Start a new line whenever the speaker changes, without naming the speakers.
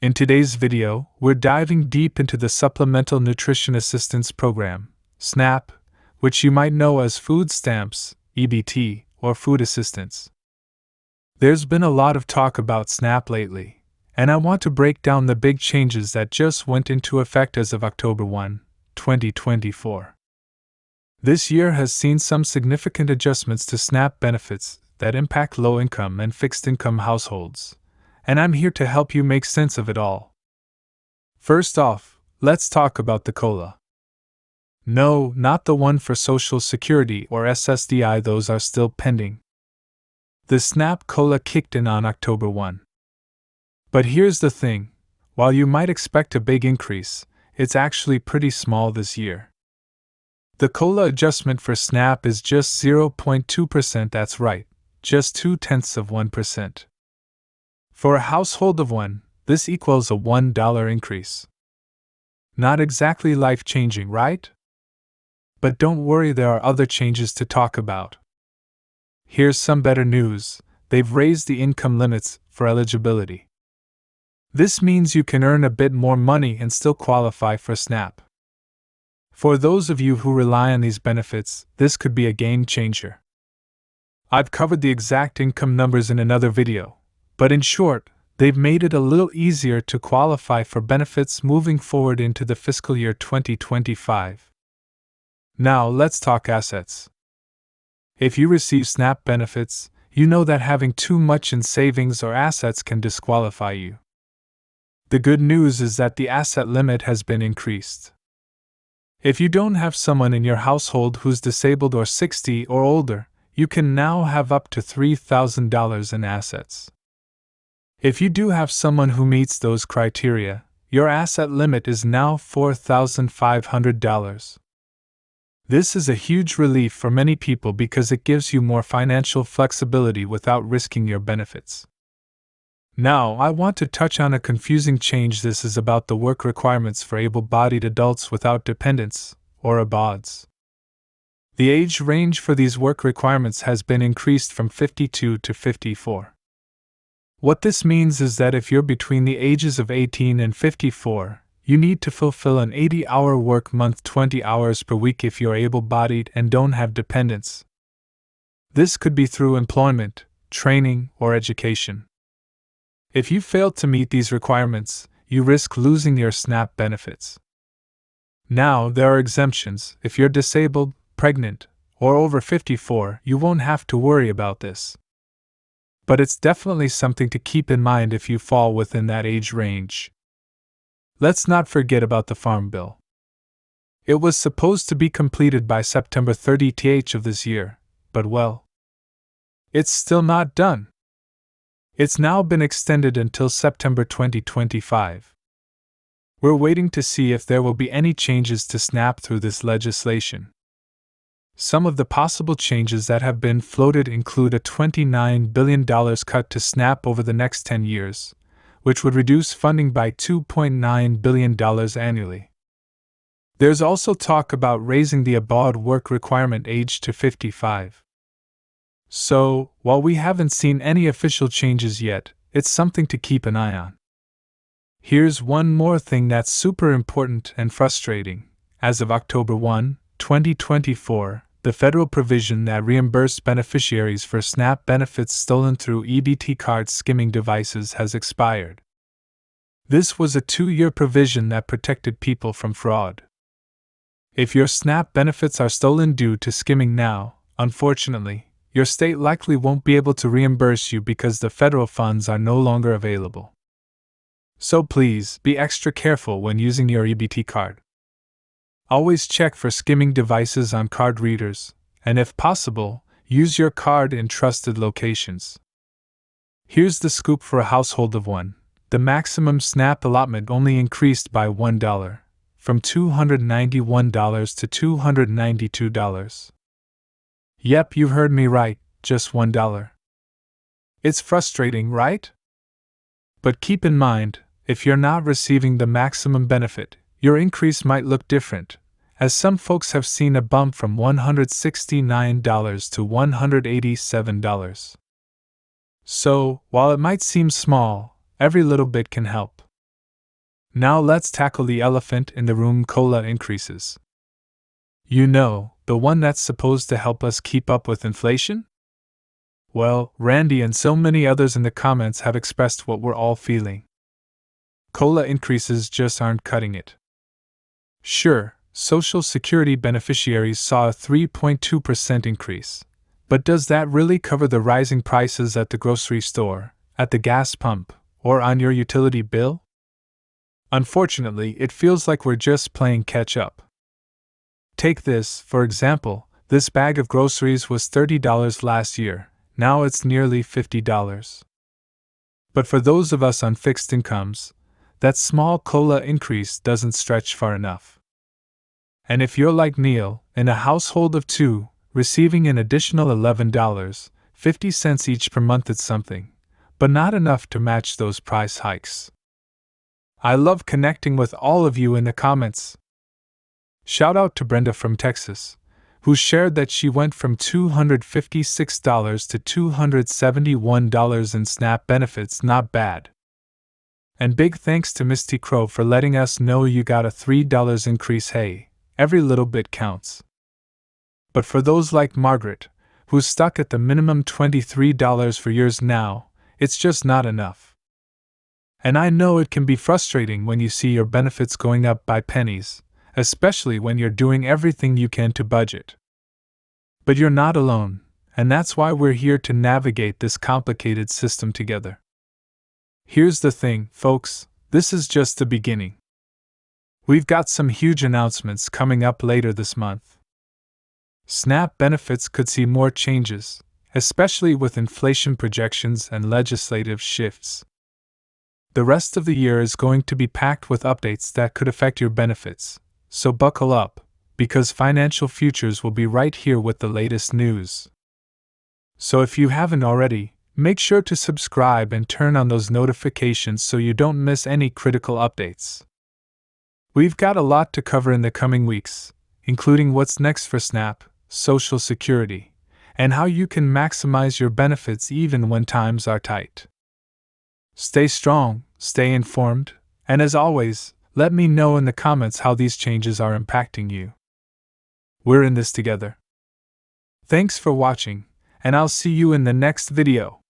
In today's video, we're diving deep into the Supplemental Nutrition Assistance Program, SNAP, which you might know as food stamps, EBT, or food assistance. There's been a lot of talk about SNAP lately, and I want to break down the big changes that just went into effect as of October 1, 2024. This year has seen some significant adjustments to SNAP benefits that impact low-income and fixed-income households, and I'm here to help you make sense of it all. First off, let's talk about the COLA. No, not the one for Social Security or SSDI, those are still pending. The SNAP COLA kicked in on October 1. But here's the thing, while you might expect a big increase, it's actually pretty small this year. The COLA adjustment for SNAP is just 0.2%, that's right, just 0.2%. For a household of one, this equals a $1 increase. Not exactly life-changing, right? But don't worry, there are other changes to talk about. Here's some better news: they've raised the income limits for eligibility. This means you can earn a bit more money and still qualify for SNAP. For those of you who rely on these benefits, this could be a game changer. I've covered the exact income numbers in another video, but in short, they've made it a little easier to qualify for benefits moving forward into the fiscal year 2025. Now let's talk assets. If you receive SNAP benefits, you know that having too much in savings or assets can disqualify you. The good news is that the asset limit has been increased. If you don't have someone in your household who's disabled or 60 or older, you can now have up to $3,000 in assets. If you do have someone who meets those criteria, your asset limit is now $4,500. This is a huge relief for many people because it gives you more financial flexibility without risking your benefits. Now, I want to touch on a confusing change. This is about the work requirements for able-bodied adults without dependents, or ABODs. The age range for these work requirements has been increased from 52 to 54. What this means is that if you're between the ages of 18 and 54, you need to fulfill an 80-hour work month, 20 hours per week if you're able-bodied and don't have dependents. This could be through employment, training, or education. If you fail to meet these requirements, you risk losing your SNAP benefits. Now, there are exemptions. If you're disabled, pregnant, or over 54, you won't have to worry about this. But it's definitely something to keep in mind if you fall within that age range. Let's not forget about the Farm Bill. It was supposed to be completed by September 30th of this year, but well, it's still not done. It's now been extended until September 2025. We're waiting to see if there will be any changes to SNAP through this legislation. Some of the possible changes that have been floated include a $29 billion cut to SNAP over the next 10 years, which would reduce funding by $2.9 billion annually. There's also talk about raising the ABOD work requirement age to 55. So, while we haven't seen any official changes yet, it's something to keep an eye on. Here's one more thing that's super important and frustrating. As of October 1, 2024, the federal provision that reimbursed beneficiaries for SNAP benefits stolen through EBT card skimming devices has expired. This was a 2-year provision that protected people from fraud. If your SNAP benefits are stolen due to skimming now, unfortunately, your state likely won't be able to reimburse you because the federal funds are no longer available. So please, be extra careful when using your EBT card. Always check for skimming devices on card readers, and if possible, use your card in trusted locations. Here's the scoop for a household of one. The maximum SNAP allotment only increased by $1, from $291 to $292. Yep, you heard me right, just $1. It's frustrating, right? But keep in mind, if you're not receiving the maximum benefit, your increase might look different, as some folks have seen a bump from $169 to $187. So, while it might seem small, every little bit can help. Now let's tackle the elephant in the room: COLA increases. You know, the one that's supposed to help us keep up with inflation? Well, Randy and so many others in the comments have expressed what we're all feeling. COLA increases just aren't cutting it. Sure, Social Security beneficiaries saw a 3.2% increase, but does that really cover the rising prices at the grocery store, at the gas pump, or on your utility bill? Unfortunately, it feels like we're just playing catch-up. Take this, for example: this bag of groceries was $30 last year, now it's nearly $50. But for those of us on fixed incomes, that small COLA increase doesn't stretch far enough. And if you're like Neil, in a household of two, receiving an additional $11.50 each per month, it's something, but not enough to match those price hikes. I love connecting with all of you in the comments. Shout out to Brenda from Texas, who shared that she went from $256 to $271 in SNAP benefits. Not bad. And big thanks to Misty Crow for letting us know you got a $3 increase. Hey, every little bit counts. But for those like Margaret, who's stuck at the minimum $23 for years now, it's just not enough. And I know it can be frustrating when you see your benefits going up by pennies, especially when you're doing everything you can to budget. But you're not alone, and that's why we're here to navigate this complicated system together. Here's the thing, folks, this is just the beginning. We've got some huge announcements coming up later this month. SNAP benefits could see more changes, especially with inflation projections and legislative shifts. The rest of the year is going to be packed with updates that could affect your benefits, so buckle up, because Financial Futures will be right here with the latest news. So if you haven't already, make sure to subscribe and turn on those notifications so you don't miss any critical updates. We've got a lot to cover in the coming weeks, including what's next for SNAP, Social Security, and how you can maximize your benefits even when times are tight. Stay strong, stay informed, and as always, let me know in the comments how these changes are impacting you. We're in this together. Thanks for watching, and I'll see you in the next video.